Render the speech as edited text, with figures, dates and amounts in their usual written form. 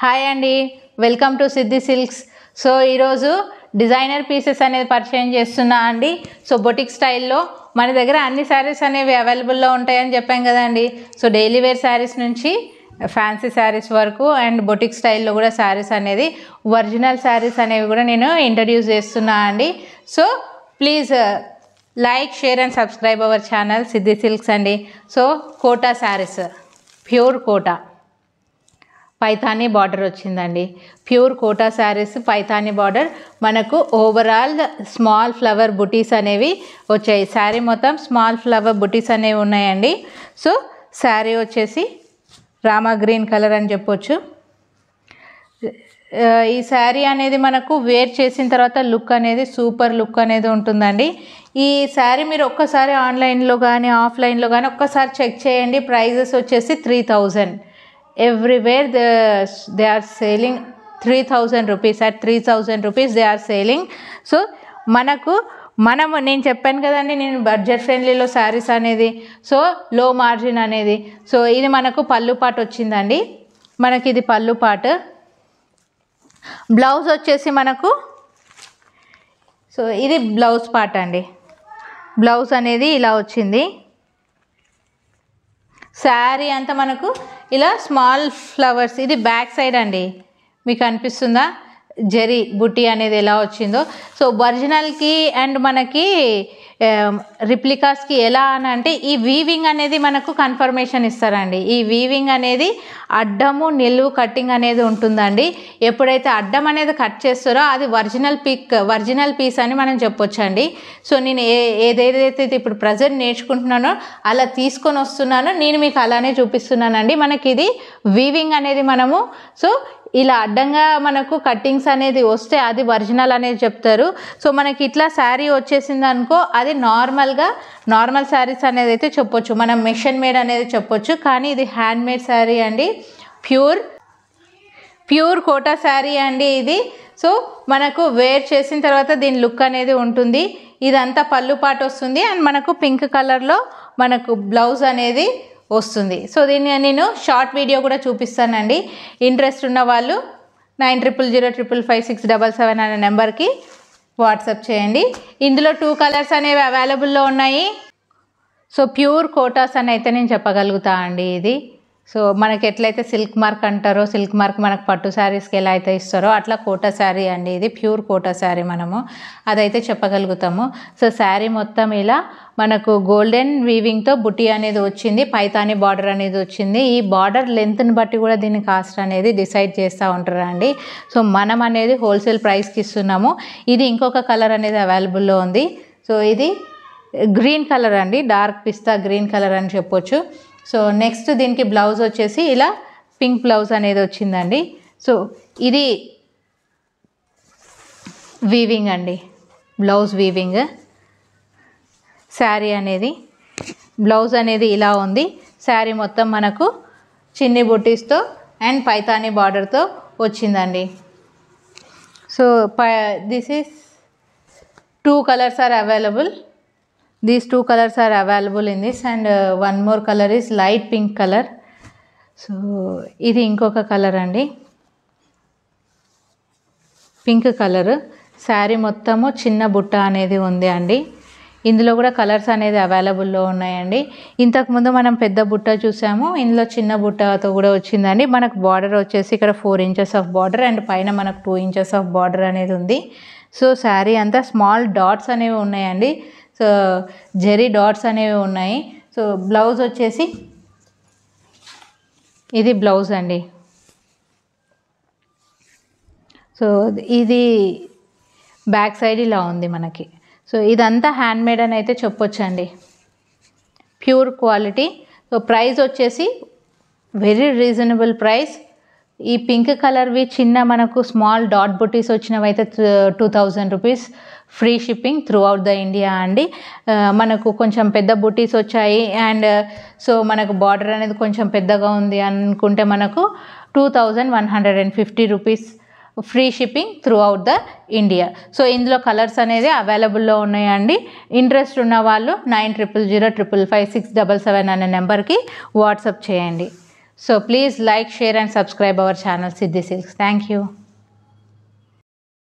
Hi అండి, welcome to Siddhi silks. So ఈరోజు designer pieces అనేది పరిచయం చేస్తున్నా అండి. సో బొటిక్ స్టైల్లో మన దగ్గర అన్ని శారీస్ అనేవి అవైలబుల్లో ఉంటాయని చెప్పాం కదండి. సో డైలీ వేర్ శారీస్ నుంచి ఫ్యాన్సీ శారీస్ వరకు అండ్ బొటిక్ స్టైల్లో కూడా శారీస్ అనేది ఒరిజినల్ శారీస్ అనేవి కూడా నేను ఇంట్రడ్యూస్ చేస్తున్నా అండి. So please like, share and subscribe our channel Siddhi silks అండి. So Kota sarees, pure Kota Paithani border వచ్చిందండి. ప్యూర్ కోటా శారీస్ పైథానీ బార్డర్, మనకు ఓవరాల్ స్మాల్ ఫ్లవర్ బుటీస్ అనేవి వచ్చాయి. శారీ మొత్తం స్మాల్ ఫ్లవర్ బుటీస్ అనేవి ఉన్నాయండి. సో శారీ వచ్చేసి రామా గ్రీన్ కలర్ అని చెప్పొచ్చు. ఈ శారీ అనేది మనకు వేర్ చేసిన తర్వాత లుక్ అనేది సూపర్ లుక్ అనేది ఉంటుందండి. ఈ శారీ మీరు ఒక్కసారి ఆన్లైన్లో కానీ ఆఫ్లైన్లో కానీ ఒక్కసారి చెక్ చేయండి. ప్రైజెస్ వచ్చేసి 3000. Everywhere they are selling 3000 rupees. At 3000 rupees they are selling. So నేను చెప్పాను కదండి, నేను బడ్జెట్ ఫ్రెండ్లీలో శారీస్ అనేది, సో లో మార్జిన్ అనేది. సో ఇది మనకు పళ్ళు పాట వచ్చిందండి. మనకి ఇది పళ్ళు పాట. బ్లౌజ్ వచ్చేసి మనకు, సో ఇది బ్లౌజ్ పార్ట్ అండి. బ్లౌజ్ అనేది ఇలా వచ్చింది. శారీ అంతా మనకు ఇలా స్మాల్ ఫ్లవర్స్, ఇది బ్యాక్ సైడ్ అండి. మీకు అనిపిస్తుందా జరీ బుట్టి అనేది ఎలా వచ్చిందో? సో ఒరిజినల్కి అండ్ మనకి రిప్లికాస్కి ఎలా అని అంటే ఈ వీవింగ్ అనేది మనకు కన్ఫర్మేషన్ ఇస్తారండి. ఈ వీవింగ్ అనేది అడ్డము నిలువు కట్టింగ్ అనేది ఉంటుందండి. ఎప్పుడైతే అడ్డం అనేది కట్ చేస్తారో అది ఒరిజినల్ పీస్ అని మనం చెప్పొచ్చండి. సో నేను ఏదైతే ఇప్పుడు ప్రజెంట్ నేర్చుకుంటున్నానో అలా తీసుకొని వస్తున్నానో నేను మీకు అలానే చూపిస్తున్నానండి. మనకి ఇది వీవింగ్ అనేది మనము సో ఇలా అడ్డంగా మనకు కట్టింగ్స్ అనేది వస్తే అది ఒరిజినల్ అనేది చెప్తారు. సో మనకి ఇట్లా శారీ వచ్చేసింది అనుకో, అది నార్మల్ శారీస్ అనేది అయితే చెప్పొచ్చు, మనం మెషిన్ మేడ్ అనేది చెప్పొచ్చు. కానీ ఇది హ్యాండ్ మేడ్ శారీ అండి. ప్యూర్ కోటా శారీ అండి ఇది. సో మనకు వేర్ చేసిన తర్వాత దీని లుక్ అనేది ఉంటుంది. ఇదంతా పళ్ళు పాట వస్తుంది అండ్ మనకు పింక్ కలర్లో మనకు బ్లౌజ్ అనేది వస్తుంది. సో దీన్ని నేను షార్ట్ వీడియో కూడా చూపిస్తానండి. ఇంట్రెస్ట్ ఉన్న వాళ్ళు 9000055567 అనే నెంబర్కి వాట్సాప్ చేయండి. ఇందులో 2 కలర్స్ అనేవి అవైలబుల్లో ఉన్నాయి. సో ప్యూర్ కోటాస్ అని అయితే నేను చెప్పగలుగుతా అండి. ఇది సో మనకి ఎట్లయితే సిల్క్ మార్క్ అంటారో, సిల్క్ మార్క్ మనకు పట్టు శారీస్కి ఎలా అయితే ఇస్తారో అట్లా కోటా శారీ అండి. ఇది ప్యూర్ కోటా శారీ, మనము అదైతే చెప్పగలుగుతాము. సో శారీ మొత్తం ఇలా మనకు గోల్డెన్ వీవింగ్తో బుటీ అనేది వచ్చింది, పైతానీ బార్డర్ అనేది వచ్చింది. ఈ బార్డర్ లెంత్ని బట్టి కూడా దీని కాస్ట్ అనేది డిసైడ్ చేస్తూ ఉంటారండి. సో మనం అనేది హోల్సేల్ ప్రైస్కి ఇస్తున్నాము. ఇది ఇంకొక కలర్ అనేది అవైలబుల్లో ఉంది. సో ఇది గ్రీన్ కలర్ అండి, డార్క్ పిస్తా గ్రీన్ కలర్ అని చెప్పొచ్చు. సో నెక్స్ట్ దీనికి బ్లౌజ్ వచ్చేసి ఇలా పింక్ బ్లౌజ్ అనేది వచ్చిందండి. సో ఇది వీవింగ్ అండి, బ్లౌజ్ వీవింగ్. శారీ అనేది బ్లౌజ్ అనేది ఇలా ఉంది. శారీ మొత్తం మనకు చిన్ని బుట్టీస్తో అండ్ పైతానీ బార్డర్తో వచ్చిందండి. So this is 2 colours are available. These 2 colors are available in this and one more color is light pink color. So ఇది ఇంకొక కలర్ అండి, పింక్ కలర్. శారీ మొత్తము చిన్న బుట్ట అనేది ఉంది అండి. ఇందులో కూడా కలర్స్ అనేది అవైలబుల్లో ఉన్నాయండి. ఇంతకుముందు మనం పెద్ద బుట్ట చూసాము, ఇందులో చిన్న బుట్టతో కూడా వచ్చిందండి. మనకు బార్డర్ వచ్చేసి ఇక్కడ 4 inches ఆఫ్ బార్డర్ అండ్ పైన మనకు 2 inches ఆఫ్ బార్డర్ అనేది ఉంది. సో శారీ అంతా స్మాల్ డాట్స్ అనేవి ఉన్నాయండి. సో జెరీ డాట్స్ అనేవి ఉన్నాయి. సో బ్లౌజ్ వచ్చేసి ఇది బ్లౌజ్ అండి. సో ఇది బ్యాక్ సైడ్ ఇలా ఉంది మనకి. సో ఇదంతా హ్యాండ్ మేడ్ అని అయితే చెప్పొచ్చండి, ప్యూర్ క్వాలిటీ. సో ప్రైస్ వచ్చేసి వెరీ రీజనబుల్ ప్రైస్. ఈ పింక్ కలర్వి చిన్న మనకు స్మాల్ డాట్ బుటీస్ వచ్చినవి అయితే 2000 rupees, free shipping through out the India అండి. మనకు కొంచెం పెద్ద బుటీస్ వచ్చాయి అండ్ సో మనకు బార్డర్ అనేది కొంచెం పెద్దగా ఉంది అనుకుంటే మనకు 2150 rupees free shipping through out the India. So ఇందులో కలర్స్ అనేది అవైలబుల్లో ఉన్నాయండి. ఇంట్రెస్ట్ ఉన్న వాళ్ళు 9000555677 అనే నెంబర్కి వాట్సాప్ చేయండి. So please like, share and subscribe our channel Siddhi silks. Thank you.